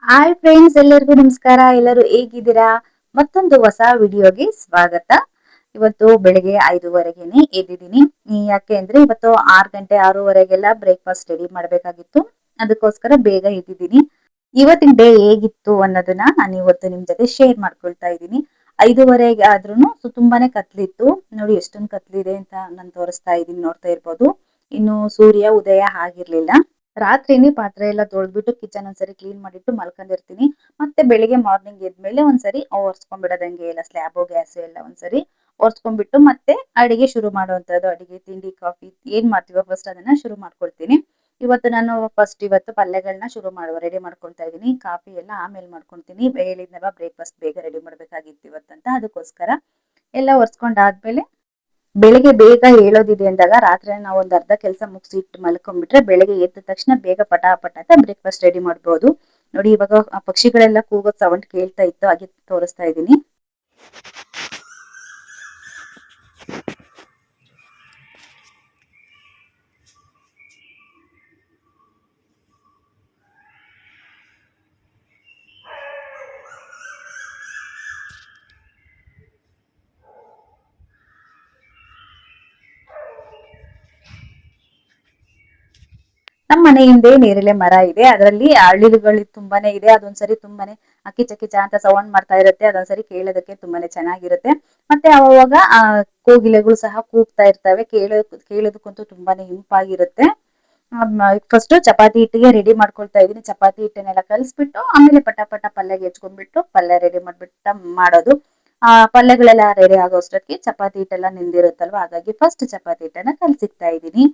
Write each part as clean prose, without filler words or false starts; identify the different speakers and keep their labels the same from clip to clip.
Speaker 1: Hi friends, ಎಲ್ಲರಿಗೂ ನಮಸ್ಕಾರ. ಎಲ್ಲರೂ ಹೇಗಿದ್ದೀರಾ? ಮತ್ತೊಂದು ಹೊಸ ವಿಡಿಯೋಗೆ ಸ್ವಾಗತ. ಇವತ್ತು ಬೆಳಿಗ್ಗೆ 5:30ಗೆನೆ ಎದ್ದಿದ್ದೀನಿ. ಯಾಕೆ ಅಂದ್ರೆ ಇವತ್ತು 6 ಗಂಟೆ 6:30ಗೆಲ್ಲ ಬ್ರೇಕ್ಫಾಸ್ಟ್ ರೆಡಿ ಮಾಡ್ಬೇಕಾಗಿತ್ತು. ಅದಕ್ಕೋಸ್ಕರ ಬೇಗ ಎದ್ದಿದ್ದೀನಿ. ಇವತ್ತಿನ ಡೇ ಹೇಗಿತ್ತು ಅನ್ನೋದನ್ನ ನಾನು ಇವತ್ತು ನಿಮ್ ಜೊತೆ ಶೇರ್ ಮಾಡ್ಕೊಳ್ತಾ ಇದ್ದೀನಿ. 5:30 ಆದ್ರೂನು ತುಂಬಾನೇ ಕತ್ಲಿತ್ತು. ನೋಡಿ ಎಷ್ಟೊಂದು ಕತ್ಲಿದೆ ಅಂತ ನಾನು ತೋರಿಸ್ತಾ ಇದ್ದೀನಿ, ನೋಡ್ತಾ ಇರ್ಬೋದು. ಇನ್ನು ಸೂರ್ಯ ಉದಯ ಆಗಿರ್ಲಿಲ್ಲ. ರಾತ್ರಿನೇ ಪಾತ್ರೆ ಎಲ್ಲ ತೊಳ್ದ್ಬಿಟ್ಟು ಕಿಚನ್ ಒಂದ್ಸರಿ ಕ್ಲೀನ್ ಮಾಡಿಟ್ಟು ಮಲ್ಕೊಂಡಿರ್ತೀನಿ. ಮತ್ತೆ ಬೆಳಿಗ್ಗೆ ಮಾರ್ನಿಂಗ್ ಎದ್ಮೇಲೆ ಒಂದ್ಸರಿ ಒರ್ಸ್ಕೊಂಡ್ಬಿಡೋದಂಗೆ ಎಲ್ಲ ಸ್ಲ್ಯಾಬು ಗ್ಯಾಸ್ ಎಲ್ಲ ಒಂದ್ಸರಿ ಒರ್ಸ್ಕೊಂಡ್ಬಿಟ್ಟು ಮತ್ತೆ ಅಡಿಗೆ ಶುರು ಮಾಡುವಂತದ್ದು. ಅಡಿಗೆ, ತಿಂಡಿ, ಕಾಫಿ ಏನ್ ಮಾಡ್ತೀವೋ ಫಸ್ಟ್ ಅದನ್ನ ಶುರು ಮಾಡ್ಕೊಳ್ತೀನಿ. ಇವತ್ತು ನಾನು ಇವತ್ತು ಪಲ್ಯಗಳನ್ನ ರೆಡಿ ಮಾಡ್ಕೊಳ್ತಾ ಇದ್ದೀನಿ. ಕಾಫಿ ಎಲ್ಲ ಆಮೇಲೆ ಮಾಡ್ಕೊಳ್ತೀನಿ. ಹೇಳಿದ್ನಲ್ವಾ ಬ್ರೇಕ್ಫಾಸ್ಟ್ ಬೇಗ ರೆಡಿ ಮಾಡ್ಬೇಕಾಗಿತ್ತು ಇವತ್ತಂತ, ಅದಕ್ಕೋಸ್ಕರ ಎಲ್ಲ ಒರ್ಸ್ಕೊಂಡಾದ್ಮೇಲೆ ಬೆಳಿಗ್ಗೆ ಬೇಗ ಹೇಳೋದಿದೆ ಅಂದಾಗ ರಾತ್ರಿ ನಾವು ಒಂದ್ ಅರ್ಧ ಕೆಲಸ ಮುಗಿಸಿಟ್ಟು ಮಲ್ಕೊಂಡ್ಬಿಟ್ರೆ ಬೆಳಿಗ್ಗೆ ಎದ್ದ ತಕ್ಷಣ ಬೇಗ ಪಟಾಪಟ ಅಂತ ಬ್ರೇಕ್ಫಾಸ್ಟ್ ರೆಡಿ ಮಾಡ್ಬೋದು. ನೋಡಿ ಇವಾಗ ಆ ಪಕ್ಷಿಗಳೆಲ್ಲ ಕೂಗೋ ಸೌಂಡ್ ಕೇಳ್ತಾ ಇತ್ತು, ಹಾಗೆ ತೋರಿಸ್ತಾ ಇದ್ದೀನಿ. ನಮ್ಮ ಮನೆ ಹಿಂದೆ ನೇರಳೆ ಮರ ಇದೆ. ಅದರಲ್ಲಿ ಅಳಿಲುಗಳು ತುಂಬಾನೇ ಇದೆ. ಅದೊಂದ್ಸರಿ ತುಂಬಾನೇ ಕಿಚ ಅಂತ ಸೌಂಡ್ ಮಾಡ್ತಾ ಇರುತ್ತೆ. ಅದೊಂದ್ಸರಿ ಕೇಳೋದಕ್ಕೆ ತುಂಬಾನೇ ಚೆನ್ನಾಗಿರುತ್ತೆ. ಮತ್ತೆ ಅವಾಗ ಕೋಗಿಲೆಗಳು ಸಹ ಕೂಗ್ತಾ ಇರ್ತವೆ. ಕೇಳೋದಕ್ಕಂತೂ ತುಂಬಾನೇ ಇಂಪಾಗಿರುತ್ತೆ. ಫಸ್ಟ್ ಚಪಾತಿ ಹಿಟ್ಟಿಗೆ ರೆಡಿ ಮಾಡ್ಕೊಳ್ತಾ ಇದೀನಿ. ಚಪಾತಿ ಹಿಟ್ಟನ್ನೆಲ್ಲ ಕಲಿಸ್ಬಿಟ್ಟು ಆಮೇಲೆ ಪಟ ಪಲ್ಯಗೆ ಹೆಚ್ಕೊಂಡ್ಬಿಟ್ಟು ಪಲ್ಯ ರೆಡಿ ಮಾಡೋದು. ಪಲ್ಯಗಳೆಲ್ಲ ರೆಡಿ ಆಗೋ ಅಷ್ಟೊತ್ತಿಗೆ ಚಪಾತಿ ಹಿಟ್ಟೆಲ್ಲ ನೆಂದಿರುತ್ತಲ್ವಾ, ಹಾಗಾಗಿ ಫಸ್ಟ್ ಚಪಾತಿ ಹಿಟ್ಟನ್ನ ಕಲ್ಸಿಕ್ತಾ ಇದ್ದೀನಿ.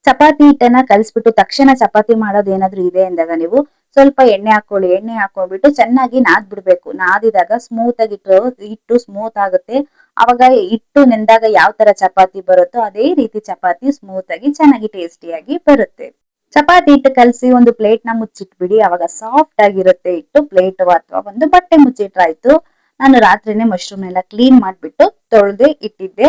Speaker 1: ಚಪಾತಿ ಹಿಟ್ಟನ್ನ ಕಲಿಸ್ಬಿಟ್ಟು ತಕ್ಷಣ ಚಪಾತಿ ಮಾಡೋದು ಏನಾದ್ರು ಇದೆ ಅಂದಾಗ ನೀವು ಸ್ವಲ್ಪ ಎಣ್ಣೆ ಹಾಕೊಳ್ಳಿ. ಎಣ್ಣೆ ಹಾಕೊಂಡ್ಬಿಟ್ಟು ಚೆನ್ನಾಗಿ ನಾದ್ಬಿಡ್ಬೇಕು. ನಾದಿದಾಗ ಸ್ಮೂತ್ ಆಗಿ ಹಿಟ್ಟು ಸ್ಮೂತ್ ಆಗುತ್ತೆ. ಅವಾಗ ಹಿಟ್ಟು ನೆಂದಾಗ ಯಾವ ತರ ಚಪಾತಿ ಬರುತ್ತೋ ಅದೇ ರೀತಿ ಚಪಾತಿ ಸ್ಮೂತ್ ಆಗಿ ಚೆನ್ನಾಗಿ ಟೇಸ್ಟಿಯಾಗಿ ಬರುತ್ತೆ. ಚಪಾತಿ ಹಿಟ್ಟು ಕಲಸಿ ಒಂದು ಪ್ಲೇಟ್ ನ ಮುಚ್ಚಿಟ್ಬಿಡಿ. ಅವಾಗ ಸಾಫ್ಟ್ ಆಗಿರುತ್ತೆ ಹಿಟ್ಟು. ಪ್ಲೇಟ್ ಅಥವಾ ಒಂದು ಬಟ್ಟೆ ಮುಚ್ಚಿಟ್ರಾಯ್ತು. ನಾನು ರಾತ್ರಿನೇ ಮಶ್ರೂಮ್ ಎಲ್ಲ ಕ್ಲೀನ್ ಮಾಡ್ಬಿಟ್ಟು ತೊಳೆದು ಇಟ್ಟಿದ್ದೆ.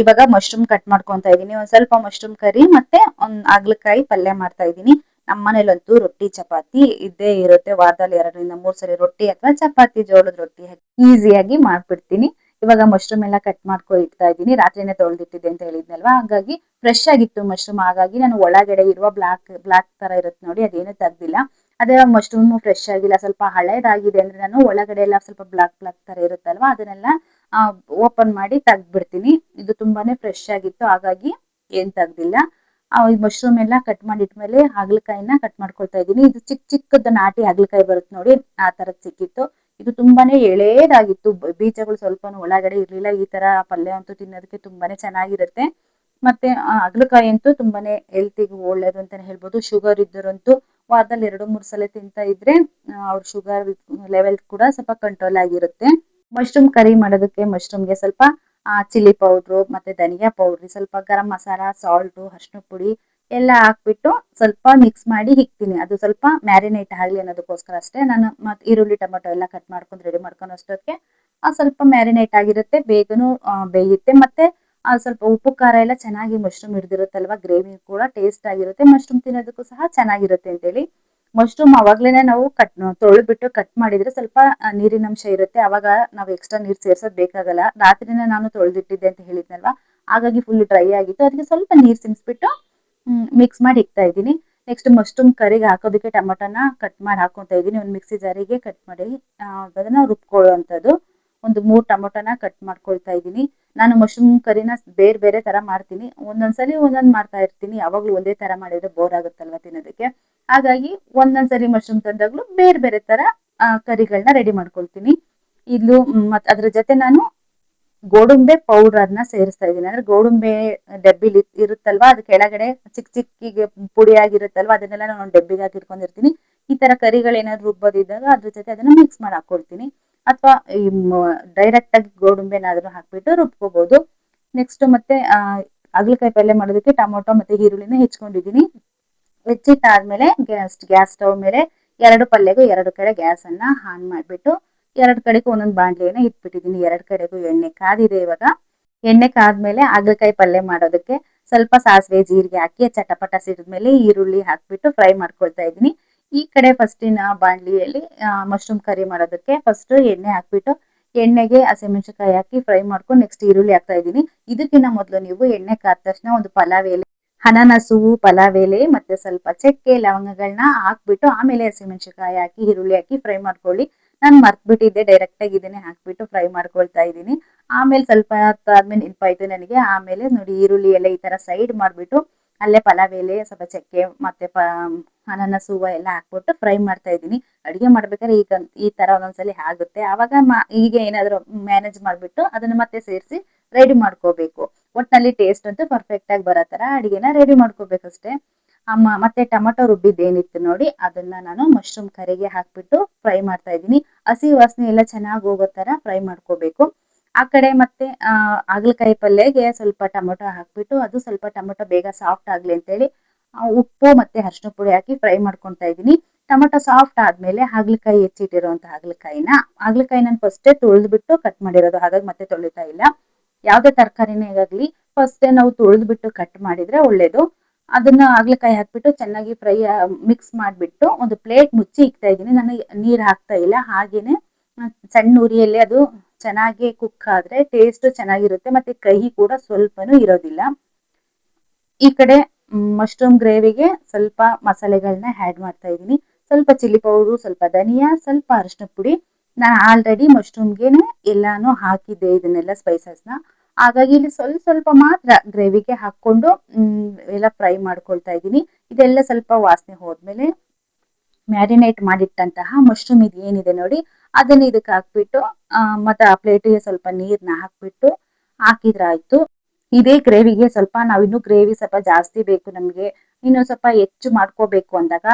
Speaker 1: ಇವಾಗ ಮಶ್ರೂಮ್ ಕಟ್ ಮಾಡ್ಕೊಂತಾ ಇದೀನಿ. ಒಂದ್ ಸ್ವಲ್ಪ ಮಶ್ರೂಮ್ ಕರಿ ಮತ್ತೆ ಒಂದ್ ಹಾಗಲಕಾಯಿ ಪಲ್ಯ ಮಾಡ್ತಾ ಇದೀನಿ. ನಮ್ಮ ಮನೇಲಂತೂ ರೊಟ್ಟಿ ಚಪಾತಿ ಇದ್ದೇ ಇರುತ್ತೆ. ವಾರದಲ್ಲಿ 2 ರಿಂದ 3 ಸರಿ ರೊಟ್ಟಿ ಅಥವಾ ಚಪಾತಿ, ಜೋಳದ ರೊಟ್ಟಿ ಈಸಿಯಾಗಿ ಮಾಡ್ಬಿಡ್ತೀನಿ. ಇವಾಗ ಮಶ್ರೂಮ್ ಎಲ್ಲ ಕಟ್ ಮಾಡ್ಕೊ ಇಡ್ತಾ ಇದ್ದೀನಿ. ರಾತ್ರಿನೇ ತೊಳೆದಿಟ್ಟಿದ್ದೆ ಅಂತ ಹೇಳಿದ್ನಲ್ವಾ, ಹಾಗಾಗಿ ಫ್ರೆಶ್ ಆಗಿತ್ತು ಮಶ್ರೂಮ್. ಹಾಗಾಗಿ ನಾನು ಒಳಗಡೆ ಇರುವ ಬ್ಲಾಕ್ ತರ ಇರುತ್ತೆ ನೋಡಿ, ಅದೇನು ತೆಗ್ದಿಲ್ಲ. ಅದೇ ಮಶ್ರೂಮ್ ಫ್ರೆಶ್ ಆಗಿಲ್ಲ, ಸ್ವಲ್ಪ ಹಳೇದಾಗಿದೆ ಅಂದ್ರೆ ನಾನು ಒಳಗಡೆ ಎಲ್ಲ ಸ್ವಲ್ಪ ಬ್ಲಾಕ್ ತರ ಇರುತ್ತಲ್ವಾ, ಅದನ್ನೆಲ್ಲ ಓಪನ್ ಮಾಡಿ ತೆಗ್ದ್ಬಿಡ್ತೀನಿ. ಇದು ತುಂಬಾನೇ ಫ್ರೆಶ್ ಆಗಿತ್ತು, ಹಾಗಾಗಿ ಏನ್ ತೆಗ್ದಿಲ್ಲ. ಈ ಮಶ್ರೂಮ್ ಎಲ್ಲ ಕಟ್ ಮಾಡಿಟ್ಮೇಲೆ ಹಾಗಲಕಾಯಿನ ಕಟ್ ಮಾಡ್ಕೊಳ್ತಾ ಇದ್ದೀನಿ. ಇದು ಚಿಕ್ಕದ ನಾಟಿ ಹಾಗಲಕಾಯಿ ಬರುತ್ತೆ ನೋಡಿ, ಆ ತರದ್ ಸಿಕ್ಕಿತ್ತು. ಇದು ತುಂಬಾನೇ ಎಳೆದಾಗಿತ್ತು. ಬೀಜಗಳು ಸ್ವಲ್ಪನೂ ಒಳಗಡೆ ಇರ್ಲಿಲ್ಲ. ಈ ತರ ಪಲ್ಯ ಅಂತೂ ತಿನ್ನೋದಕ್ಕೆ ತುಂಬಾನೇ ಚೆನ್ನಾಗಿರುತ್ತೆ. ಮತ್ತೆ ಹಾಗಲಕಾಯಿ ಅಂತೂ ತುಂಬಾನೇ ಹೆಲ್ತಿಗೆ ಒಳ್ಳೇದು ಅಂತಾನೆ ಹೇಳ್ಬೋದು. ಶುಗರ್ ಇದ್ದರಂತೂ ವಾರದಲ್ಲಿ 2-3 ಸಲ ತಿಂತಾ ಇದ್ರೆ ಅವ್ರ ಶುಗರ್ ಲೆವೆಲ್ ಕೂಡ ಸ್ವಲ್ಪ ಕಂಟ್ರೋಲ್ ಆಗಿರುತ್ತೆ. ಮಶ್ರೂಮ್ ಕರಿ ಮಾಡೋದಕ್ಕೆ ಮಶ್ರೂಮ್ಗೆ ಸ್ವಲ್ಪ ಚಿಲ್ಲಿ ಪೌಡ್ರು ಮತ್ತೆ ಧನಿಯಾ ಪೌಡ್ರು, ಸ್ವಲ್ಪ ಗರಂ ಮಸಾಲ, ಸಾಲ್ಟು, ಅರಿಶಿನ ಪುಡಿ ಎಲ್ಲ ಹಾಕ್ಬಿಟ್ಟು ಸ್ವಲ್ಪ ಮಿಕ್ಸ್ ಮಾಡಿ ಇಕ್ತೀನಿ. ಅದು ಸ್ವಲ್ಪ ಮ್ಯಾರಿನೇಟ್ ಆಗಲಿ ಅನ್ನೋದಕ್ಕೋಸ್ಕರ ಅಷ್ಟೇ. ನಾನು ಮತ್ತೆ ಈರುಳ್ಳಿ ಟೊಮೆಟೊ ಎಲ್ಲ ಕಟ್ ಮಾಡ್ಕೊಂಡು ರೆಡಿ ಮಾಡ್ಕೊಂಡು ಅಷ್ಟೊತ್ತಿಗೆ ಸ್ವಲ್ಪ ಮ್ಯಾರಿನೇಟ್ ಆಗಿರುತ್ತೆ. ಬೇಗನೂ ಬೇಯುತ್ತೆ. ಮತ್ತೆ ಸ್ವಲ್ಪ ಉಪ್ಪು ಖಾರ ಎಲ್ಲ ಚೆನ್ನಾಗಿ ಮಶ್ರೂಮ್ ಹಿಡ್ದಿರುತ್ತಲ್ವಾ, ಗ್ರೇವಿ ಕೂಡ ಟೇಸ್ಟ್ ಆಗಿರುತ್ತೆ. ಮಶ್ರೂಮ್ ತಿನ್ನೋದಕ್ಕೂ ಸಹ ಚೆನ್ನಾಗಿರುತ್ತೆ ಅಂತೇಳಿ ಮಶ್ರೂಮ್ ಅವಾಗ್ಲೇನೆ ನಾವು ತೊಳೆದ್ಬಿಟ್ಟು ಕಟ್ ಮಾಡಿದ್ರೆ ಸ್ವಲ್ಪ ನೀರಿನಂಶ ಇರುತ್ತೆ. ಅವಾಗ ನಾವು ಎಕ್ಸ್ಟ್ರಾ ನೀರ್ ಸೇರ್ಸೋದ್ ಬೇಕಾಗಲ್ಲ. ರಾತ್ರಿನೇ ನಾನು ತೊಳೆದಿಟ್ಟಿದ್ದೆ ಅಂತ ಹೇಳಿದ್ನಲ್ವಾ, ಹಾಗಾಗಿ ಫುಲ್ ಡ್ರೈ ಆಗಿತ್ತು. ಅದಕ್ಕೆ ಸ್ವಲ್ಪ ನೀರ್ ಸಿಂಪಿಸ್ಬಿಟ್ಟು ಮಿಕ್ಸ್ ಮಾಡಿ ಇಕ್ತಾ ಇದ್ದೀನಿ. ನೆಕ್ಸ್ಟ್ ಮಶ್ರೂಮ್ ಕರಿಗೆ ಹಾಕೋದಕ್ಕೆ ಟೊಮೊಟೊನ ಕಟ್ ಮಾಡಿ ಹಾಕೊಂತ ಇದ್ದೀನಿ. ಒಂದು ಮಿಕ್ಸಿ ಜಾರಿಗೆ ಕಟ್ ಮಾಡಿ ಅದನ್ನ ರುಬ್ಕೊಳ್ಳುವಂಥದ್ದು. ಒಂದು 3 ಟೊಮೊಟೊನ ಕಟ್ ಮಾಡ್ಕೊಳ್ತಾ ಇದ್ದೀನಿ. ನಾನು ಮಶ್ರೂಮ್ ಕರಿನ ಬೇರೆ ತರ ಮಾಡ್ತೀನಿ. ಒಂದೊಂದ್ಸಲಿ ಒಂದೊಂದ್ ಮಾಡ್ತಾ ಇರ್ತೀನಿ. ಯಾವಾಗ್ಲೂ ಒಂದೇ ತರ ಮಾಡಿದ್ರೆ ಬೋರ್ ಆಗುತ್ತಲ್ವಾ ತಿನ್ನೋದಕ್ಕೆ, ಹಾಗಾಗಿ ಒಂದೊಂದ್ಸರಿ ಮಶ್ರೂಮ್ ತಂದಾಗ್ಲೂ ಬೇರೆ ತರ ಕರಿಗಳನ್ನ ರೆಡಿ ಮಾಡ್ಕೊಳ್ತೀನಿ. ಇಲ್ಲೂ ಮತ್ತೆ ಅದ್ರ ಜೊತೆ ನಾನು ಗೋಡಂಬೆ ಪೌಡರ್ನ ಸೇರಿಸ್ತಾ ಇದ್ದೀನಿ. ಅಂದ್ರೆ ಗೋಡಂಬೆ ಡಬ್ಬಿಲಿ ಇರುತ್ತಲ್ವಾ, ಅದು ಕೆಳಗಡೆ ಚಿಕ್ಕಿಗೆ ಪುಡಿ ಆಗಿರುತ್ತಲ್ವಾ, ಅದನ್ನೆಲ್ಲ ನಾನು ಡಬ್ಬಿಗೆ ಹಾಕಿ ಇಟ್ಕೊಂಡಿರ್ತೀನಿ. ಈ ತರ ಕರಿಗಳೇನಾದ್ರು ರುಬ್ಬೋದಿದ್ದಾಗ ಅದ್ರ ಜೊತೆ ಅದನ್ನ ಮಿಕ್ಸ್ ಮಾಡಿ ಹಾಕೊಳ್ತೀನಿ. ಅಥವಾ ಡೈರೆಕ್ಟ್ ಆಗಿ ಗೋಡಂಬೆನಾದ್ರೂ ಹಾಕ್ಬಿಟ್ಟು ರುಬ್ಕೋಬಹುದು. ನೆಕ್ಸ್ಟ್ ಮತ್ತೆ ಹಾಗಲಕಾಯಿ ಪಲ್ಯ ಮಾಡೋದಕ್ಕೆ ಟೊಮೊಟೊ ಮತ್ತೆ ಈರುಳ್ಳಿನ ಹೆಚ್ಕೊಂಡಿದ್ದೀನಿ. ಹೆಚ್ಚಿಟ್ಟಾದ್ಮೇಲೆ ಗ್ಯಾಸ್ ಸ್ಟವ್ ಮೇಲೆ 2 ಪಲ್ಯಗೂ 2 ಕಡೆ ಗ್ಯಾಸ್ ಅನ್ನ ಆನ್ ಮಾಡ್ಬಿಟ್ಟು 2 ಕಡೆಗೂ ಒಂದೊಂದು ಬಾಂಡ್ಲಿಯನ್ನ ಇಟ್ಬಿಟ್ಟಿದ್ದೀನಿ. 2 ಕಡೆಗೂ ಎಣ್ಣೆ ಕಾದಿದೆ. ಇವಾಗ ಎಣ್ಣೆ ಕಾದ್ಮೇಲೆ ಹಾಗಲಕಾಯಿ ಪಲ್ಯ ಮಾಡೋದಕ್ಕೆ ಸ್ವಲ್ಪ ಸಾಸಿವೆ ಜೀರಿಗೆ ಹಾಕಿ ಚಟಪಟ ಸಿಡಿದ್ಮೇಲೆ ಈರುಳ್ಳಿ ಹಾಕ್ಬಿಟ್ಟು ಫ್ರೈ ಮಾಡ್ಕೊಳ್ತಾ ಇದ್ದೀನಿ. ಈ ಕಡೆ ಫಸ್ಟಿನ ಬಾಣಲಿಯಲ್ಲಿ ಮಶ್ರೂಮ್ ಕರಿ ಮಾಡೋದಕ್ಕೆ ಫಸ್ಟ್ ಎಣ್ಣೆ ಹಾಕ್ಬಿಟ್ಟು ಎಣ್ಣೆಗೆ ಹಸಿಮೆಣಸಿನಕಾಯಿ ಹಾಕಿ ಫ್ರೈ ಮಾಡ್ಕೊಂಡು ನೆಕ್ಸ್ಟ್ ಈರುಳ್ಳಿ ಹಾಕ್ತಾ ಇದ್ದೀನಿ. ಇದಕ್ಕಿಂತ ಮೊದಲು ನೀವು ಎಣ್ಣೆ ಕಾದ ತಕ್ಷಣ ಒಂದು ಪಲಾವ್ ಎಲೆ, ಅನಾನಸು, ಪಲಾವ್ ಎಲೆ ಮತ್ತೆ ಸ್ವಲ್ಪ ಚಕ್ಕೆ ಲವಂಗಗಳನ್ನ ಹಾಕ್ಬಿಟ್ಟು ಆಮೇಲೆ ಹಸಿಮೆಣಸಿನಕಾಯಿ ಹಾಕಿ ಈರುಳ್ಳಿ ಹಾಕಿ ಫ್ರೈ ಮಾಡ್ಕೊಳ್ಳಿ. ನಾನು ಮರ್ತ್ಬಿಟ್ಟಿದ್ದೆ, ಡೈರೆಕ್ಟ್ ಆಗಿ ಇದನ್ನೇ ಹಾಕ್ಬಿಟ್ಟು ಫ್ರೈ ಮಾಡ್ಕೊಳ್ತಾ ಇದ್ದೀನಿ. ಆಮೇಲೆ ಸ್ವಲ್ಪ ಆದ್ಮೇಲೆ ನೆನಪಾಯ್ತು ನನಗೆ. ಆಮೇಲೆ ನೋಡಿ ಈರುಳ್ಳಿ ಎಲ್ಲ ಈ ತರ ಸೈಡ್ ಮಾಡ್ಬಿಟ್ಟು ಅಲ್ಲೇ ಪಲಾವ್ ಎಲೆ, ಸ್ವಲ್ಪ ಚಕ್ಕೆ ಮತ್ತೆ ಅನಾನಸ್ ಹೂವು ಎಲ್ಲ ಹಾಕ್ಬಿಟ್ಟು ಫ್ರೈ ಮಾಡ್ತಾ ಇದ್ದೀನಿ. ಅಡಿಗೆ ಮಾಡ್ಬೇಕಾದ್ರೆ ಈಗ ಈ ತರ ಒಂದೊಂದ್ಸಲಿ ಆಗುತ್ತೆ. ಆವಾಗ ಈಗ ಏನಾದ್ರು ಮ್ಯಾನೇಜ್ ಮಾಡ್ಬಿಟ್ಟು ಅದನ್ನ ಮತ್ತೆ ಸೇರಿಸಿ ರೆಡಿ ಮಾಡ್ಕೋಬೇಕು. ಒಟ್ಟಿನಲ್ಲಿ ಟೇಸ್ಟ್ ಅಂತೂ ಪರ್ಫೆಕ್ಟ್ ಆಗಿ ಬರೋ ತರ ಅಡಿಗೆನ ರೆಡಿ ಮಾಡ್ಕೋಬೇಕಷ್ಟೇ. ಮತ್ತೆ ಟೊಮೊಟೊ ರುಬ್ಬಿದ್ದೇನಿತ್ತು ನೋಡಿ, ಅದನ್ನ ನಾನು ಮಶ್ರೂಮ್ ಕರಿಗೆ ಹಾಕ್ಬಿಟ್ಟು ಫ್ರೈ ಮಾಡ್ತಾ ಇದ್ದೀನಿ. ಹಸಿ ವಾಸನೆ ಎಲ್ಲ ಚೆನ್ನಾಗಿ ಹೋಗೋ ತರ ಫ್ರೈ ಮಾಡ್ಕೋಬೇಕು. ಆ ಕಡೆ ಮತ್ತೆ ಹಾಗಲಕಾಯಿ ಪಲ್ಯಗೆ ಸ್ವಲ್ಪ ಟೊಮೊಟೊ ಹಾಕ್ಬಿಟ್ಟು ಅದು ಸ್ವಲ್ಪ ಟೊಮೊಟೊ ಬೇಗ ಸಾಫ್ಟ್ ಆಗ್ಲಿ ಅಂತೇಳಿ ಉಪ್ಪು ಮತ್ತೆ ಅರಿಶಿನ ಪುಡಿ ಹಾಕಿ ಫ್ರೈ ಮಾಡ್ಕೊತಾ ಇದ್ದೀನಿ. ಟೊಮೊಟೊ ಸಾಫ್ಟ್ ಆದ್ಮೇಲೆ ಹಾಗಲಕಾಯಿ ಹೆಚ್ಚಿಟ್ಟಿರುವಂತ ಹಾಗಲಕಾಯಿ ನಾನು ಫಸ್ಟೇ ತೊಳೆದ್ಬಿಟ್ಟು ಕಟ್ ಮಾಡಿರೋದು, ಹಾಗಾಗಿ ಮತ್ತೆ ತೊಳಿತಾ ಇಲ್ಲ. ಯಾವ್ದೇ ತರಕಾರಿನೇ ಆಗಲಿ ಫಸ್ಟೇ ನಾವು ತೊಳೆದ್ಬಿಟ್ಟು ಕಟ್ ಮಾಡಿದ್ರೆ ಒಳ್ಳೇದು. ಅದನ್ನ ಹಾಗಲಕಾಯಿ ಹಾಕ್ಬಿಟ್ಟು ಚೆನ್ನಾಗಿ ಫ್ರೈ ಮಿಕ್ಸ್ ಮಾಡ್ಬಿಟ್ಟು ಒಂದು ಪ್ಲೇಟ್ ಮುಚ್ಚಿ ಇಕ್ತಾ ಇದ್ದೀನಿ. ನಾನು ನೀರ್ ಹಾಕ್ತಾ ಇಲ್ಲ, ಹಾಗೇನೆ ಸಣ್ಣ ಉರಿಯಲ್ಲಿ ಅದು ಚೆನ್ನಾಗಿ ಕುಕ್ ಆದ್ರೆ ಟೇಸ್ಟ್ ಚೆನ್ನಾಗಿರುತ್ತೆ, ಮತ್ತೆ ಕಹಿ ಕೂಡ ಸ್ವಲ್ಪನೂ ಇರೋದಿಲ್ಲ. ಈ ಕಡೆ ಮಶ್ರೂಮ್ ಗ್ರೇವಿಗೆ ಸ್ವಲ್ಪ ಮಸಾಲೆಗಳನ್ನ ಆಡ್ ಮಾಡ್ತಾ ಇದ್ದೀನಿ. ಸ್ವಲ್ಪ ಚಿಲ್ಲಿ ಪೌಡರ್, ಸ್ವಲ್ಪ ಧನಿಯಾ, ಸ್ವಲ್ಪ ಅರಿಶಿನ ಪುಡಿ. ನಾನು ಆಲ್ರೆಡಿ ಮಶ್ರೂಮ್ಗೆನೆ ಎಲ್ಲಾನು ಹಾಕಿದ್ದೆ ಇದನ್ನೆಲ್ಲ ಸ್ಪೈಸಸ್ನ, ಹಾಗಾಗಿ ಇಲ್ಲಿ ಸ್ವಲ್ಪ ಸ್ವಲ್ಪ ಮಾತ್ರ ಗ್ರೇವಿಗೆ ಹಾಕೊಂಡು ಎಲ್ಲ ಫ್ರೈ ಮಾಡ್ಕೊಳ್ತಾ ಇದ್ದೀನಿ. ಇದೆಲ್ಲ ಸ್ವಲ್ಪ ವಾಸನೆ ಹೋದ್ಮೇಲೆ ಮ್ಯಾರಿನೇಟ್ ಮಾಡಿಟ್ಟಂತಹ ಮಶ್ರೂಮ್ ಇದು ಏನಿದೆ ನೋಡಿ, ಅದನ್ನ ಇದಕ್ಕೆ ಹಾಕ್ಬಿಟ್ಟು ಮತ್ತೆ ಆ ಪ್ಲೇಟಿಗೆ ಸ್ವಲ್ಪ ನೀರ್ನ ಹಾಕ್ಬಿಟ್ಟು ಹಾಕಿದ್ರಾಯ್ತು. ಇದೇ ಗ್ರೇವಿಗೆ ಸ್ವಲ್ಪ ನಾವಿನ್ನು ಗ್ರೇವಿ ಸ್ವಲ್ಪ ಜಾಸ್ತಿ ಬೇಕು ನಮ್ಗೆ, ಇನ್ನು ಸ್ವಲ್ಪ ಹೆಚ್ಚು ಮಾಡ್ಕೋಬೇಕು ಅಂದಾಗ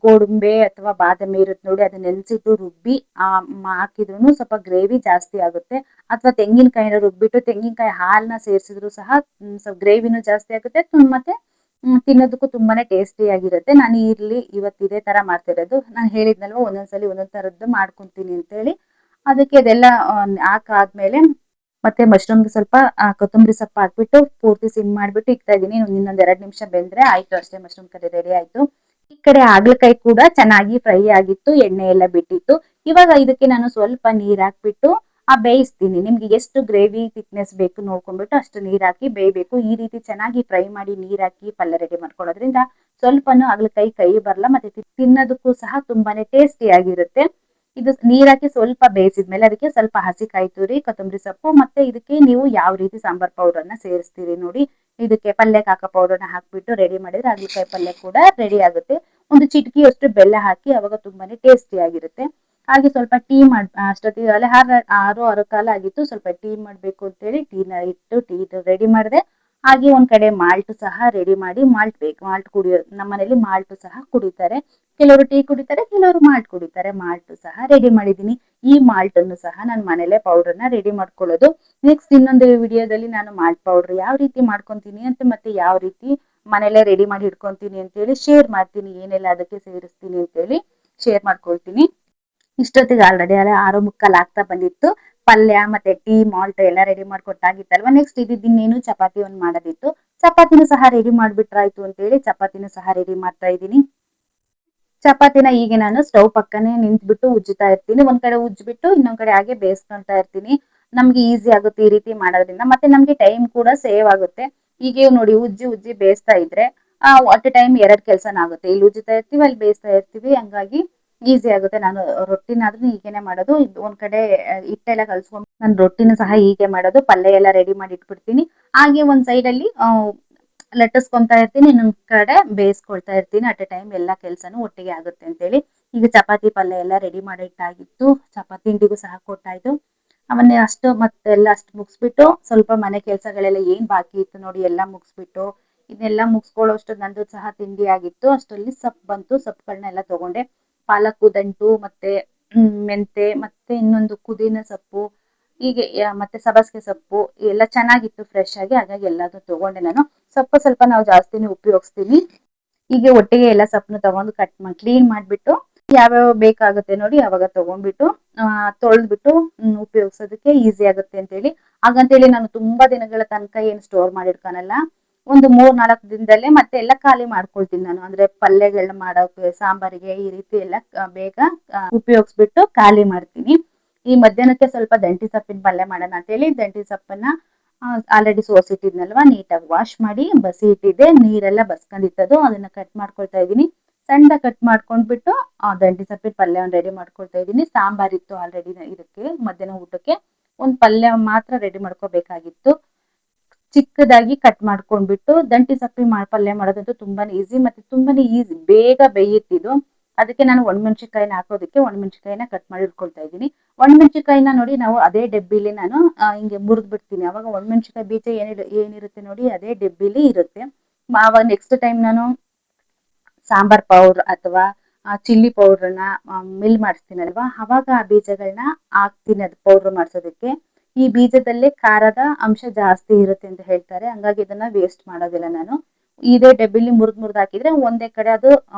Speaker 1: ಗೋಡಂಬೆ ಅಥವಾ ಬಾದಾಮಿ ಇರುತ್ತೆ ನೋಡಿ, ಅದನ್ನ ನೆನೆಸಿಟ್ಟು ರುಬ್ಬಿ ಹಾಕಿದ್ರು ಸ್ವಲ್ಪ ಗ್ರೇವಿ ಜಾಸ್ತಿ ಆಗುತ್ತೆ. ಅಥವಾ ತೆಂಗಿನಕಾಯಿನ ರುಬ್ಬಿಟ್ಟು ತೆಂಗಿನಕಾಯಿ ಹಾಲನ್ನ ಸೇರಿಸಿದ್ರು ಸಹ ಸ್ವಲ್ಪ ಗ್ರೇವಿನೂ ಜಾಸ್ತಿ ಆಗುತ್ತೆ, ಮತ್ತೆ ತಿನ್ನೋದಕ್ಕೂ ತುಂಬಾನೇ ಟೇಸ್ಟಿ ಆಗಿರುತ್ತೆ. ನಾನು ಇವತ್ತು ಇದೇ ತರ ಮಾಡ್ತಿರೋದು. ನಾನು ಹೇಳಿದ್ನಲ್ವ ಒಂದೊಂದ್ಸಲಿ ಒಂದೊಂದ್ ತರದ್ದು ಮಾಡ್ಕೊಂತೀನಿ ಅಂತ ಹೇಳಿ. ಅದಕ್ಕೆ ಅದೆಲ್ಲ ಹಾಕಾದ್ಮೇಲೆ ಮತ್ತೆ ಮಶ್ರೂಮ್ಗೆ ಸ್ವಲ್ಪ ಕೊತ್ತಂಬರಿ ಸೊಪ್ಪು ಹಾಕ್ಬಿಟ್ಟು ಪೂರ್ತಿ ಸಿಮ್ ಮಾಡ್ಬಿಟ್ಟು ಇಕ್ತಾ ಇದೀನಿ. ಇನ್ನೊಂದ್ 2 ನಿಮಿಷ ಬೆಂದ್ರೆ ಆಯ್ತು ಅಷ್ಟೇ, ಮಶ್ರೂಮ್ ಕರಿ ರೆಡಿ ಆಯ್ತು. ಈ ಕಡೆ ಹಾಗಲಕಾಯಿ ಕೂಡ ಚೆನ್ನಾಗಿ ಫ್ರೈ ಆಗಿತ್ತು, ಎಣ್ಣೆ ಎಲ್ಲ ಬಿಟ್ಟಿತ್ತು. ಇವಾಗ ಇದಕ್ಕೆ ನಾನು ಸ್ವಲ್ಪ ನೀರ್ ಹಾಕ್ಬಿಟ್ಟು ಬೇಯಿಸ್ತೀನಿ. ನಿಮ್ಗೆ ಎಷ್ಟು ಗ್ರೇವಿ ಥಿಕ್ನೆಸ್ ಬೇಕು ನೋಡ್ಕೊಂಡ್ಬಿಟ್ಟು ಅಷ್ಟು ನೀರ್ ಹಾಕಿ ಬೇಯಬೇಕು. ಈ ರೀತಿ ಚೆನ್ನಾಗಿ ಫ್ರೈ ಮಾಡಿ ನೀರ್ ಹಾಕಿ ಪಲ್ಯ ರೆಡಿ ಮಾಡ್ಕೊಳ್ಳೋದ್ರಿಂದ ಸ್ವಲ್ಪನೂ ಹಾಗಲಕಾಯಿ ಕೈ ಬರಲ್ಲ, ಮತ್ತೆ ತಿನ್ನೋದಕ್ಕೂ ಸಹ ತುಂಬಾನೇ ಟೇಸ್ಟಿ ಆಗಿರುತ್ತೆ. ಇದು ನೀರ್ ಹಾಕಿ ಸ್ವಲ್ಪ ಬೇಯಿಸಿದ್ಮೇಲೆ ಅದಕ್ಕೆ ಸ್ವಲ್ಪ ಹಸಿ ಕಾಯಿ ತುರಿ, ಕೊತ್ತಂಬರಿ ಸೊಪ್ಪು, ಮತ್ತೆ ಇದಕ್ಕೆ ನೀವು ಯಾವ ರೀತಿ ಸಾಂಬಾರ್ ಪೌಡರ್ ಅನ್ನ ಸೇರಿಸ್ತೀರಿ ನೋಡಿ, ಇದಕ್ಕೆ ಪಲ್ಯಕ್ಕೆ ಹಾಕೋ ಪೌಡರ್ನ ಹಾಕ್ಬಿಟ್ಟು ರೆಡಿ ಮಾಡಿದ್ರೆ ಹಾಗಲಕಾಯಿ ಪಲ್ಯ ಕೂಡ ರೆಡಿ ಆಗುತ್ತೆ. ಒಂದು ಚಿಟಕಿಯಷ್ಟು ಬೆಲ್ಲ ಹಾಕಿ, ಅವಾಗ ತುಂಬಾನೇ ಟೇಸ್ಟಿ ಆಗಿರುತ್ತೆ. ಹಾಗೆ ಸ್ವಲ್ಪ ಟೀ ಅಷ್ಟೊತ್ತಿಗೆ 6 ಕಾಲ ಆಗಿತ್ತು. ಸ್ವಲ್ಪ ಟೀ ಮಾಡ್ಬೇಕು ಅಂತೇಳಿ ಟೀನ ಇಟ್ಟು ಟೀ ರೆಡಿ ಮಾಡಿದೆ. ಹಾಗೆ ಒಂದ್ ಕಡೆ ಮಾಲ್ಟ್ ಸಹ ರೆಡಿ ಮಾಡಿ, ಮಾಲ್ಟ್ ಕುಡಿಯೋ ನಮ್ಮನೇಲಿ ಮಾಲ್ಟ್ ಸಹ ಕುಡಿತಾರೆ. ಕೆಲವರು ಟೀ ಕುಡಿತಾರೆ, ಕೆಲವರು ಮಾಲ್ಟ್ ಕುಡಿತಾರೆ. ಮಾಲ್ಟ್ ಸಹ ರೆಡಿ ಮಾಡಿದೀನಿ. ಈ ಮಾಲ್ಟ್ ಅನ್ನು ಸಹ ನಾನು ಮನೇಲೆ ಪೌಡರ್ನ ರೆಡಿ ಮಾಡ್ಕೊಳ್ಳೋದು. ನೆಕ್ಸ್ಟ್ ಇನ್ನೊಂದು ವಿಡಿಯೋದಲ್ಲಿ ನಾನು ಮಾಲ್ಟ್ ಪೌಡರ್ ಯಾವ ರೀತಿ ಮಾಡ್ಕೊಂತೀನಿ ಅಂತ, ಮತ್ತೆ ಯಾವ ರೀತಿ ಮನೇಲೆ ರೆಡಿ ಮಾಡಿ ಇಟ್ಕೊಂತೀನಿ ಅಂತ ಹೇಳಿ ಶೇರ್ ಮಾಡ್ತೀನಿ. ಏನೆಲ್ಲ ಅದಕ್ಕೆ ಸೇರಿಸ್ತೀನಿ ಅಂತ ಹೇಳಿ ಶೇರ್ ಮಾಡ್ಕೊಳ್ತೀನಿ. ಇಷ್ಟೊತ್ತಿಗೆ ಆಲ್ರೆಡಿ 6:45 ಆಗ್ತಾ ಬಂದಿತ್ತು. ಪಲ್ಯ ಮತ್ತೆ ಟೀ ಮಾಲ್ಟ್ ಎಲ್ಲ ರೆಡಿ ಮಾಡ್ಕೊಟ್ಟಾಗಿತ್ತಲ್ವಾ. ನೆಕ್ಸ್ಟ್ ಇನ್ನೇನು ಚಪಾತಿ ಒಂದ್ ಮಾಡೋದಿತ್ತು. ಚಪಾತಿನೂ ಸಹ ರೆಡಿ ಮಾಡ್ಬಿಟ್ರಾಯ್ತು ಅಂತ ಹೇಳಿ ಚಪಾತಿನೂ ಸಹ ರೆಡಿ ಮಾಡ್ತಾ ಇದ್ದೀನಿ. ಚಪಾತಿನ ಹೀಗೆ ನಾನು ಸ್ಟವ್ ಪಕ್ಕನೆ ನಿಂತ್ಬಿಟ್ಟು ಉಜ್ಜುತ್ತಾ ಇರ್ತೀನಿ. ಒಂದ್ ಕಡೆ ಉಜ್ಬಿಟ್ಟು ಇನ್ನೊಂದ್ ಕಡೆ ಹಾಗೆ ಬೇಯಿಸ್ಕೊಂತಾ ಇರ್ತೀನಿ. ನಮ್ಗೆ ಈಸಿ ಆಗುತ್ತೆ ಈ ರೀತಿ ಮಾಡೋದ್ರಿಂದ, ಮತ್ತೆ ನಮ್ಗೆ ಟೈಮ್ ಕೂಡ ಸೇವ್ ಆಗುತ್ತೆ. ಹೀಗೆ ನೋಡಿ ಉಜ್ಜಿ ಬೇಯಿಸ್ತಾ ಇದ್ರೆ ಅಟ್ ಟೈಮ್ 2 ಕೆಲ್ಸನ ಆಗುತ್ತೆ. ಇಲ್ಲಿ ಉಜ್ಜುತ್ತಾ ಇರ್ತೀವಿ, ಅಲ್ಲಿ ಬೇಯಿಸ್ತಾ ಇರ್ತೀವಿ, ಹಂಗಾಗಿ ಈಸಿ ಆಗುತ್ತೆ. ನಾನು ರೊಟ್ಟಿನಾದ್ರೂ ಹೀಗೇನೆ ಮಾಡೋದು. ಒಂದ್ ಕಡೆ ಹಿಟ್ಟೆಲ್ಲ ಕಲ್ಸ್ಕೊಂಡು ನಾನು ರೊಟ್ಟಿನೂ ಸಹ ಹೀಗೆ ಮಾಡೋದು. ಪಲ್ಯ ಎಲ್ಲ ರೆಡಿ ಮಾಡಿ ಇಟ್ಬಿಡ್ತೀನಿ. ಹಾಗೆ ಒಂದ್ ಸೈಡ್ ಅಲ್ಲಿ ಲಟ್ಟಿಸ್ಕೊಂತಾ ಇರ್ತೀನಿ, ಇನ್ನೊಂದ್ ಕಡೆ ಬೇಯಿಸ್ಕೊಳ್ತಾ ಇರ್ತೀನಿ. ಅಟ್ ಟೈಮ್ ಎಲ್ಲಾ ಕೆಲ್ಸನೂ ಒಟ್ಟಿಗೆ ಆಗುತ್ತೆ ಅಂತ ಹೇಳಿ. ಈಗ ಚಪಾತಿ ಪಲ್ಯ ಎಲ್ಲ ರೆಡಿ ಮಾಡಿ ಇಟ್ಟಾಗಿತ್ತು. ಚಪಾತಿ ತಿಂಡಿಗೂ ಸಹ ಕೊಟ್ಟಾಯ್ತು. ಅವನ್ನೇ ಮತ್ತೆಲ್ಲ ಅಷ್ಟು ಮುಗಿಸ್ಬಿಟ್ಟು ಸ್ವಲ್ಪ ಮನೆ ಕೆಲ್ಸಗಳೆಲ್ಲ ಏನ್ ಬಾಕಿ ಇತ್ತು ನೋಡಿ ಎಲ್ಲಾ ಮುಗಿಸ್ಬಿಟ್ಟು, ಇದನ್ನೆಲ್ಲ ಮುಗಿಸ್ಕೊಳ್ಳೋಷ್ಟು ನಂದು ಸಹ ತಿಂಡಿ ಆಗಿತ್ತು. ಅಷ್ಟರಲ್ಲಿ ಸೊಪ್ಪು ಬಂತು. ಸೊಪ್ಪುಗಳನ್ನೆಲ್ಲ ತಗೊಂಡೆ. ಪಾಲಕ್ ದಂಟು, ಮತ್ತೆ ಮೆಂತೆ, ಮತ್ತೆ ಇನ್ನೊಂದು ಪುದೀನ ಸೊಪ್ಪು, ಹೀಗೆ ಮತ್ತೆ ಸಬಸ್ಗೆ ಸೊಪ್ಪು ಎಲ್ಲ ಚೆನ್ನಾಗಿತ್ತು ಫ್ರೆಶ್ ಆಗಿ, ಹಾಗಾಗಿ ಎಲ್ಲಾನು ತಗೊಂಡೆ ನಾನು. ಸೊಪ್ಪು ಸ್ವಲ್ಪ ನಾವು ಜಾಸ್ತಿನೇ ಉಪಯೋಗಿಸ್ತೀವಿ. ಹೀಗೆ ಒಟ್ಟಿಗೆ ಎಲ್ಲ ಸೊಪ್ಪನ್ನು ತಗೊಂಡು ಕ್ಲೀನ್ ಮಾಡ್ಬಿಟ್ಟು ಯಾವ್ಯಾವ ಬೇಕಾಗುತ್ತೆ ನೋಡಿ ಅವಾಗ ತಗೊಂಡ್ಬಿಟ್ಟು ತೊಳೆದ್ಬಿಟ್ಟು ಉಪಯೋಗಿಸೋದಕ್ಕೆ ಈಸಿ ಆಗುತ್ತೆ ಅಂತ ಹೇಳಿ. ಹಾಗಂತೇಳಿ ನಾನು ತುಂಬಾ ದಿನಗಳ ತನಕ ಏನ್ ಸ್ಟೋರ್ ಮಾಡಿಡ್ಕೊನಲ್ಲ. ಒಂದು 3-4 ದಿನದಲ್ಲೇ ಮತ್ತೆ ಎಲ್ಲ ಖಾಲಿ ಮಾಡ್ಕೊಳ್ತೀನಿ ನಾನು. ಅಂದ್ರೆ ಪಲ್ಯಗಳನ್ನ ಮಾಡೋಕೆ, ಸಾಂಬಾರಿಗೆ ಈ ರೀತಿ ಎಲ್ಲ ಬೇಗ ಉಪಯೋಗಿಸ್ಬಿಟ್ಟು ಖಾಲಿ ಮಾಡ್ತೀನಿ. ಈ ಮಧ್ಯಾಹ್ನಕ್ಕೆ ಸ್ವಲ್ಪ ದಂಟಿ ಸೊಪ್ಪಿನ ಪಲ್ಯ ಮಾಡೋಣ ಅಂತೇಳಿ ದಂಟಿ ಸೊಪ್ಪನ್ನ ಆಲ್ರೆಡಿ ಸೋಸಿಟ್ಟಿದ್ನಲ್ವಾ, ನೀಟಾಗಿ ವಾಶ್ ಮಾಡಿ ಬಸಿ ಇಟ್ಟಿದ್ದೆ. ನೀರೆಲ್ಲ ಬಸ್ಕೊಂಡಿತ್ತದು, ಅದನ್ನ ಕಟ್ ಮಾಡ್ಕೊಳ್ತಾ ಇದೀನಿ. ಸಣ್ಣದಾಗಿ ಕಟ್ ಮಾಡ್ಕೊಂಡ್ಬಿಟ್ಟು ದಂಟಿ ಸೊಪ್ಪಿನ ಪಲ್ಯ ರೆಡಿ ಮಾಡ್ಕೊಳ್ತಾ ಇದೀನಿ. ಸಾಂಬಾರ್ ಇತ್ತು ಆಲ್ರೆಡಿ ಇದಕ್ಕೆ ಮಧ್ಯಾಹ್ನ ಊಟಕ್ಕೆ. ಒಂದ್ ಪಲ್ಯ ಮಾತ್ರ ರೆಡಿ ಮಾಡ್ಕೋಬೇಕಾಗಿತ್ತು. ಚಿಕ್ಕದಾಗಿ ಕಟ್ ಮಾಡ್ಕೊಂಡ್ಬಿಟ್ಟು ದಂಟಿ ಸೊಪ್ಪಿ ಪಲ್ಯ ಮಾಡೋದಂತೂ ತುಂಬಾನೇ ಈಸಿ, ಮತ್ತೆ ತುಂಬಾನೇ ಈಸಿ, ಬೇಗ ಬೇಯುತ್ತಿದ್ದು. ಅದಕ್ಕೆ ನಾನು ಒಣಮೆಣಸಿನಕಾಯಿನ ಹಾಕೋದಕ್ಕೆ ಒಣಮೆಣಸಿನಕಾಯಿನ ಕಟ್ ಮಾಡಿ ಇಟ್ಕೊಳ್ತಾ ಇದ್ದೀನಿ. ಒಣಮೆಣಸಿನಕಾಯಿನ ನೋಡಿ ನಾವು ಅದೇ ಡಬ್ಬಿಲಿ ನಾನು ಹಿಂಗೆ ಮುರಿದ್ ಬಿಡ್ತೀನಿ. ಅವಾಗ ಒಣಮೆಣಸಿನಕಾಯಿ ಬೀಜ ಏನಿರುತ್ತೆ ನೋಡಿ ಅದೇ ಡಬ್ಬಿಲಿ ಇರುತ್ತೆ. ಅವಾಗ ನೆಕ್ಸ್ಟ್ ಟೈಮ್ ನಾನು ಸಾಂಬಾರ್ ಪೌಡರ್ ಅಥವಾ ಚಿಲ್ಲಿ ಪೌಡರ್ನ ಮಿಲ್ ಮಾಡಿಸ್ತೀನಲ್ವಾ, ಅವಾಗ ಆ ಬೀಜಗಳನ್ನ ಹಾಕ್ತೀನಿ ಅದು ಪೌಡರ್ ಮಾಡ್ಸೋದಕ್ಕೆ. ಈ ಬೀಜದಲ್ಲೇ ಖಾರದ ಅಂಶ ಜಾಸ್ತಿ ಇರುತ್ತೆ ಅಂತ ಹೇಳ್ತಾರೆ, ಹಂಗಾಗಿ ಇದನ್ನ ವೇಸ್ಟ್ ಮಾಡೋದಿಲ್ಲ ನಾನು. ಇದೇ ಡಬ್ಬಿಲಿ ಮುರಿದ್ ಹಾಕಿದ್ರೆ ಒಂದೇ ಕಡೆ ಅದು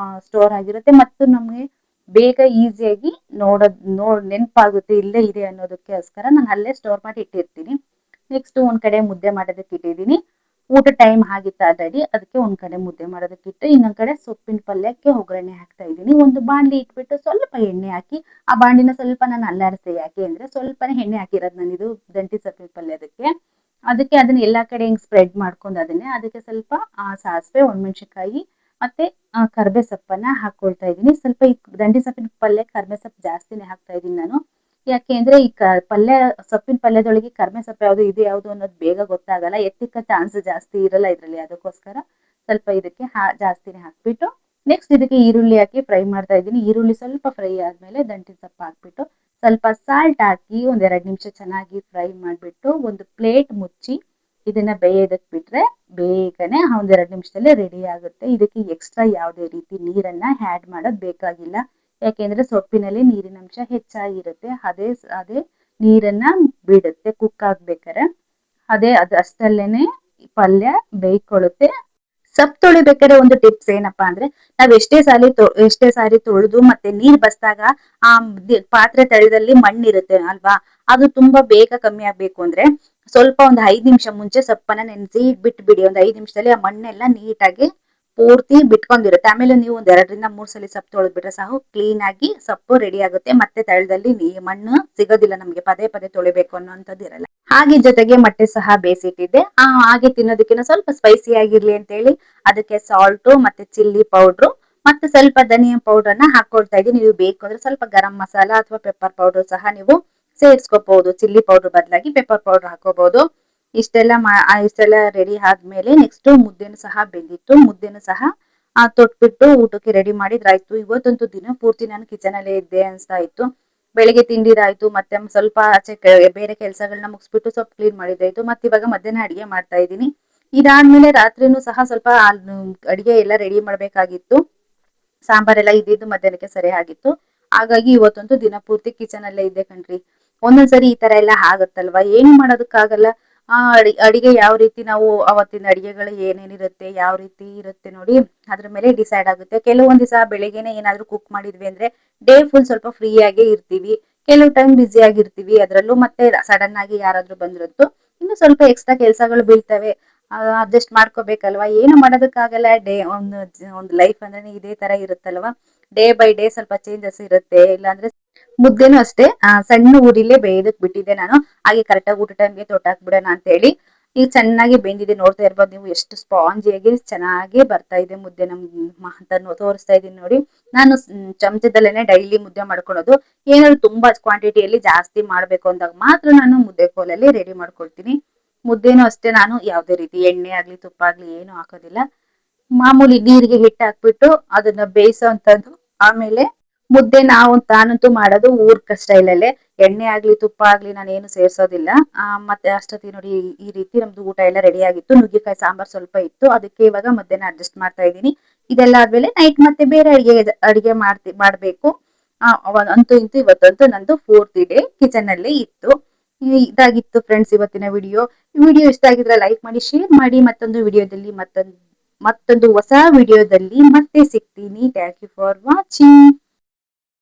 Speaker 1: ಸ್ಟೋರ್ ಆಗಿರುತ್ತೆ, ಮತ್ತು ನಮ್ಗೆ ಬೇಗ ಈಸಿಯಾಗಿ ನೆನಪಾಗುತ್ತೆ ಇಲ್ಲೇ ಇದೆ ಅನ್ನೋದಕ್ಕೋಸ್ಕರ ನಾನು ಅಲ್ಲೇ ಸ್ಟೋರ್ ಮಾಡಿ ಇಟ್ಟಿರ್ತೀನಿ. ನೆಕ್ಸ್ಟ್ ಒಂದ್ ಕಡೆ ಮುದ್ದೆ ಮಾಡೋದಕ್ಕೆ ಇಟ್ಟಿದ್ದೀನಿ. ಊಟ ಟೈಮ್ ಆಗಿತ್ತು ಆಲ್ರೆಡಿ, ಅದಕ್ಕೆ ಒಂದ್ ಕಡೆ ಮುದ್ದೆ ಮಾಡೋದಕ್ಕೆ ಇಟ್ಟು ಇನ್ನೊಂದ್ ಕಡೆ ಸೊಪ್ಪಿನ ಪಲ್ಯಕ್ಕೆ ಒಗ್ಗರಣೆ ಹಾಕ್ತಾ ಇದ್ದೀನಿ. ಒಂದು ಬಾಣಲಿ ಇಟ್ಬಿಟ್ಟು ಸ್ವಲ್ಪ ಎಣ್ಣೆ ಹಾಕಿ, ಆ ಬಾಣಲಿನ ಸ್ವಲ್ಪ ನಾನು ಅಲ್ಲಾಡಿಸ್ದೆ. ಯಾಕೆ ಅಂದ್ರೆ ಸ್ವಲ್ಪನೇ ಎಣ್ಣೆ ಹಾಕಿರೋದು ನಾನು ಇದು ದಂಟಿ ಸೊಪ್ಪಿನ ಪಲ್ಯದಕ್ಕೆ. ಅದಕ್ಕೆ ಅದನ್ನ ಎಲ್ಲಾ ಕಡೆ ಹಿಂಗ್ ಸ್ಪ್ರೆಡ್ ಮಾಡ್ಕೊಂಡು ಅದಕ್ಕೆ ಸ್ವಲ್ಪ ಸಾಸಿವೆ, ಒಣಮೆಣಸಿನಕಾಯಿ ಮತ್ತೆ ಕರ್ಬೇ ಸೊಪ್ಪನ್ನ ಹಾಕೊಳ್ತಾ ಇದೀನಿ. ಸ್ವಲ್ಪ ಈ ದಂಟಿ ಸೊಪ್ಪಿನ ಪಲ್ಯ ಕರ್ಬೇ ಸೊಪ್ಪು ಜಾಸ್ತಿನೇ ಹಾಕ್ತಾ ಇದೀನಿ ನಾನು. ಯಾಕೆ ಅಂದ್ರೆ ಈ ಸೊಪ್ಪಿನ ಪಲ್ಯದೊಳಗೆ ಕರ್ಬೇ ಸೊಪ್ಪು ಯಾವ್ದು ಇದು ಯಾವ್ದು ಅನ್ನೋದು ಬೇಗ ಗೊತ್ತಾಗಲ್ಲ, ಎತ್ತಿಕ್ಕ ಚಾನ್ಸ್ ಜಾಸ್ತಿ ಇರಲ್ಲ ಇದ್ರಲ್ಲಿ. ಅದಕ್ಕೋಸ್ಕರ ಸ್ವಲ್ಪ ಇದಕ್ಕೆ ಜಾಸ್ತಿನೇ ಹಾಕ್ಬಿಟ್ಟು ನೆಕ್ಸ್ಟ್ ಇದಕ್ಕೆ ಈರುಳ್ಳಿ ಹಾಕಿ ಫ್ರೈ ಮಾಡ್ತಾ ಇದ್ದೀನಿ. ಈರುಳ್ಳಿ ಸ್ವಲ್ಪ ಫ್ರೈ ಆದ್ಮೇಲೆ ದಂಟಿ ಸೊಪ್ಪು ಹಾಕ್ಬಿಟ್ಟು ಸ್ವಲ್ಪ ಸಾಲ್ಟ್ ಹಾಕಿ ಒಂದ್ 2 ನಿಮಿಷ ಚೆನ್ನಾಗಿ ಫ್ರೈ ಮಾಡ್ಬಿಟ್ಟು ಒಂದು ಪ್ಲೇಟ್ ಮುಚ್ಚಿ ಇದನ್ನ ಬೇಯೋದಕ್ಕೆ ಬಿಟ್ರೆ ಬೇಗನೆ ಒಂದ್ 2 ನಿಮಿಷದಲ್ಲೇ ರೆಡಿ ಆಗುತ್ತೆ. ಇದಕ್ಕೆ ಎಕ್ಸ್ಟ್ರಾ ಯಾವುದೇ ರೀತಿ ನೀರನ್ನ ಆಡ್ ಮಾಡೋದ್ ಬೇಕಾಗಿಲ್ಲ. ಯಾಕೆಂದ್ರೆ ಸೊಪ್ಪಿನಲ್ಲಿ ನೀರಿನ ಅಂಶ ಹೆಚ್ಚಾಗಿರುತ್ತೆ, ಅದೇ ನೀರನ್ನ ಬಿಡುತ್ತೆ ಕುಕ್ ಆಗ್ಬೇಕಾರೆ. ಅದು ಅಷ್ಟಲ್ಲೇನೆ ಪಲ್ಯ ಬೇಯ್ಕೊಳ್ಳುತ್ತೆ. ಸೊಪ್ಪು ತೊಳಿಬೇಕಾದ್ರೆ ಒಂದು ಟಿಪ್ಸ್ ಏನಪ್ಪಾ ಅಂದ್ರೆ, ನಾವ್ ಎಷ್ಟೇ ಸಾರಿ ತೊಳೆದು ಮತ್ತೆ ನೀರ್ ಬಸ್ದಾಗ ಆ ಪಾತ್ರೆ ತಳದಲ್ಲಿ ಮಣ್ಣಿರುತ್ತೆ ಅಲ್ವಾ, ಅದು ತುಂಬಾ ಬೇಗ ಕಮ್ಮಿ ಆಗ್ಬೇಕು ಅಂದ್ರೆ ಸ್ವಲ್ಪ ಒಂದ್ 5 ನಿಮಿಷ ಮುಂಚೆ ಸೊಪ್ಪನ್ನ ನೆನೆಸಿ ಬಿಟ್ಬಿಡಿ. ಒಂದ್ 5 ನಿಮಿಷದಲ್ಲಿ ಆ ಮಣ್ಣೆಲ್ಲ ನೀಟಾಗಿ ಪೂರ್ತಿ ಬಿಟ್ಕೊಂಡಿರುತ್ತೆ. ಆಮೇಲೆ ನೀವು ಒಂದ್ 2-3 ಸಲ ಸೊಪ್ಪು ತೊಳೆದ್ಬಿಟ್ರೆ ಸಾಕು, ಕ್ಲೀನ್ ಆಗಿ ಸೊಪ್ಪು ರೆಡಿ ಆಗುತ್ತೆ. ಮತ್ತೆ ತಳದಲ್ಲಿ ಮಣ್ಣು ಸಿಗೋದಿಲ್ಲ ನಮ್ಗೆ, ಪದೇ ಪದೇ ತೊಳಿಬೇಕು ಅನ್ನೋಂಥದ್ದು ಇರಲ್ಲ. ಹಾಗೆ ಜೊತೆಗೆ ಮೊಟ್ಟೆ ಸಹ ಬೇಯಿಸಿಟ್ಟಿದ್ದೆ. ಹಾಗೆ ತಿನ್ನೋದಕ್ಕಿಂತ ಸ್ವಲ್ಪ ಸ್ಪೈಸಿ ಆಗಿರ್ಲಿ ಅಂತ ಹೇಳಿ ಅದಕ್ಕೆ ಸಾಲ್ಟು ಮತ್ತೆ ಚಿಲ್ಲಿ ಪೌಡ್ರು ಮತ್ತೆ ಸ್ವಲ್ಪ ಧನಿಯಾ ಪೌಡರ್ನ ಹಾಕೊಳ್ತಾ ಇದ್ದೀನಿ. ನೀವು ಬೇಕು ಅಂದ್ರೆ ಸ್ವಲ್ಪ ಗರಂ ಮಸಾಲ ಅಥವಾ ಪೆಪ್ಪರ್ ಪೌಡರ್ ಸಹ ನೀವು ಸೇರಿಸ್ಕೋಬಹುದು. ಚಿಲ್ಲಿ ಪೌಡರ್ ಬದಲಾಗಿ ಪೆಪ್ಪರ್ ಪೌಡರ್ ಹಾಕೋಬಹುದು. ಇಷ್ಟೆಲ್ಲ ರೆಡಿ ಆದ್ಮೇಲೆ ನೆಕ್ಸ್ಟ್ ಮುದ್ದೆನು ಸಹ ಬೆಂದಿತ್ತು. ಮುದ್ದೆನು ಸಹ ತೊಟ್ಬಿಟ್ಟು ಊಟಕ್ಕೆ ರೆಡಿ ಮಾಡಿದ್ರಾಯ್ತು. ಇವತ್ತಂತೂ ದಿನ ಪೂರ್ತಿ ನಾನು ಕಿಚನ್ ಅಲ್ಲೇ ಇದ್ದೆ ಅನ್ಸ್ತಾ ಇತ್ತು. ಬೆಳಿಗ್ಗೆ ತಿಂಡಿದಾಯ್ತು, ಮತ್ತೆ ಸ್ವಲ್ಪ ಆಚೆ ಬೇರೆ ಕೆಲಸಗಳನ್ನ ಮುಗಿಸ್ಬಿಟ್ಟು ಸ್ವಲ್ಪ ಕ್ಲೀನ್ ಮಾಡಿದ್ದಾಯ್ತು. ಮತ್ತೆ ಇವಾಗ ಮಧ್ಯಾಹ್ನ ಅಡಿಗೆ ಮಾಡ್ತಾ ಇದ್ದೀನಿ. ಇದಾದ್ಮೇಲೆ ರಾತ್ರಿನೂ ಸಹ ಸ್ವಲ್ಪ ಅಡಿಗೆ ಎಲ್ಲ ರೆಡಿ ಮಾಡ್ಬೇಕಾಗಿತ್ತು. ಸಾಂಬಾರೆಲ್ಲ ಇದ್ದಿದ್ದು ಮಧ್ಯಾಹ್ನಕ್ಕೆ ಸರಿ ಆಗಿತ್ತು. ಹಾಗಾಗಿ ಇವತ್ತಂತೂ ದಿನ ಪೂರ್ತಿ ಕಿಚನ್ ಅಲ್ಲೇ ಇದ್ದೆ ಕಣ್ರಿ. ಒಂದೊಂದ್ಸರಿ ಈ ತರ ಎಲ್ಲ ಆಗತ್ತಲ್ವಾ, ಏನು ಮಾಡೋದಕ್ಕಾಗಲ್ಲ. ಅಡಿಗೆ ಯಾವ ರೀತಿ ನಾವು ಅವತ್ತಿನ ಅಡಿಗೆಗಳು ಏನೇನಿರುತ್ತೆ ಯಾವ ರೀತಿ ಇರುತ್ತೆ ನೋಡಿ ಅದ್ರ ಮೇಲೆ ಡಿಸೈಡ್ ಆಗುತ್ತೆ. ಕೆಲವೊಂದ್ ದಿವಸ ಬೆಳಿಗ್ಗೆನೆ ಏನಾದ್ರು ಕುಕ್ ಮಾಡಿದ್ವಿ ಅಂದ್ರೆ ಡೇ ಫುಲ್ ಸ್ವಲ್ಪ ಫ್ರೀ ಆಗೇ ಇರ್ತೀವಿ. ಕೆಲವು ಟೈಮ್ ಬ್ಯುಸಿ ಆಗಿರ್ತೀವಿ. ಅದ್ರಲ್ಲೂ ಮತ್ತೆ ಸಡನ್ ಆಗಿ ಯಾರಾದ್ರೂ ಬಂದ್ರಂತೂ ಇನ್ನು ಸ್ವಲ್ಪ ಎಕ್ಸ್ಟ್ರಾ ಕೆಲ್ಸಗಳು ಬೀಳ್ತವೆ. ಅಡ್ಜಸ್ಟ್ ಮಾಡ್ಕೋಬೇಕಲ್ವಾ, ಏನು ಮಾಡೋದಕ್ಕಾಗಲ್ಲ. ಒಂದು ಲೈಫ್ ಅಂದ್ರೆ ಇದೇ ತರ ಇರುತ್ತಲ್ವಾ. ಡೇ ಬೈ ಡೇ ಸ್ವಲ್ಪ ಚೇಂಜಸ್ ಇರುತ್ತೆ. ಇಲ್ಲಾಂದ್ರೆ ಮುದ್ದೆನೂ ಅಷ್ಟೇ ಸಣ್ಣ ಊರಿಲೇ ಬೇಯೋದಕ್ ಬಿಟ್ಟಿದ್ದೆ ನಾನು. ಹಾಗೆ ಕರೆಕ್ಟಾಗಿ ಊಟ ಟೈಮ್ಗೆ ತೊಟ್ಟಾಕ್ಬಿಡೋಣ ಅಂತ ಹೇಳಿ ಈಗ ಚೆನ್ನಾಗಿ ಬೆಂದಿದೆ. ನೋಡ್ತಾ ಇರ್ಬೋದು ನೀವು ಎಷ್ಟು ಸ್ಪಾಂಜಿಯಾಗಿ ಚೆನ್ನಾಗಿ ಬರ್ತಾ ಇದೆ ಮುದ್ದೆ ಅಂತ ತೋರಿಸ್ತಾ ಇದೀನಿ ನೋಡಿ. ನಾನು ಚಮಚದಲ್ಲೇನೆ ಡೈಲಿ ಮುದ್ದೆ ಮಾಡ್ಕೊಳ್ಳೋದು. ಏನಾದ್ರು ತುಂಬಾ ಕ್ವಾಂಟಿಟಿಯಲ್ಲಿ ಜಾಸ್ತಿ ಮಾಡ್ಬೇಕು ಅಂದಾಗ ಮಾತ್ರ ನಾನು ಮುದ್ದೆ ಕೋಲಲ್ಲಿ ರೆಡಿ ಮಾಡ್ಕೊಳ್ತೀನಿ. ಮುದ್ದೆನೂ ಅಷ್ಟೇ ನಾನು ಯಾವ್ದೇ ರೀತಿ ಎಣ್ಣೆ ಆಗ್ಲಿ ತುಪ್ಪ ಆಗ್ಲಿ ಏನು ಹಾಕೋದಿಲ್ಲ. ಮಾಮೂಲಿ ನೀರಿಗೆ ಹಿಟ್ಟು ಹಾಕ್ಬಿಟ್ಟು ಅದನ್ನ ಬೇಯಿಸೋಂಥದ್ದು. ಆಮೇಲೆ ಮುದ್ದೆ ನಾನಂತೂ ಮಾಡೋದು ಊರ್ ಸ್ಟೈಲ್ ಅಲ್ಲೇ. ಎಣ್ಣೆ ಆಗ್ಲಿ ತುಪ್ಪ ಆಗ್ಲಿ ನಾನು ಏನು ಸೇರ್ಸೋದಿಲ್ಲ. ಮತ್ತೆ ಅಷ್ಟೊತ್ತಿಗೆ ನೋಡಿ ಈ ರೀತಿ ನಮ್ದು ಊಟ ಎಲ್ಲ ರೆಡಿ ಆಗಿತ್ತು. ನುಗ್ಗೆಕಾಯಿ ಸಾಂಬಾರ್ ಸ್ವಲ್ಪ ಇತ್ತು, ಅದಕ್ಕೆ ಇವಾಗ ಮಧ್ಯಾಹ್ನ ಅಡ್ಜಸ್ಟ್ ಮಾಡ್ತಾ ಇದ್ದೀನಿ. ಇದೆಲ್ಲ ಆದ್ಮೇಲೆ ನೈಟ್ ಮತ್ತೆ ಬೇರೆ ಅಡಿಗೆ ಮಾಡ್ಬೇಕು. ಅಂತೂ ಇಂತೂ ಇವತ್ತಂತೂ ನಂದು ಪೂರ್ತಿ ಡೇ ಕಿಚನ್ ಅಲ್ಲೇ ಇತ್ತು. ಇದಾಗಿತ್ತು ಫ್ರೆಂಡ್ಸ್ ಇವತ್ತಿನ ವಿಡಿಯೋ ಇಷ್ಟ ಆಗಿದ್ರೆ ಲೈಕ್ ಮಾಡಿ, ಶೇರ್ ಮಾಡಿ. ಮತ್ತೊಂದು ವಿಡಿಯೋದಲ್ಲಿ ಮತ್ತೊಂದು ಹೊಸ ವಿಡಿಯೋದಲ್ಲಿ ಮತ್ತೆ ಸಿಗ್ತೀನಿ. Thank you for watching.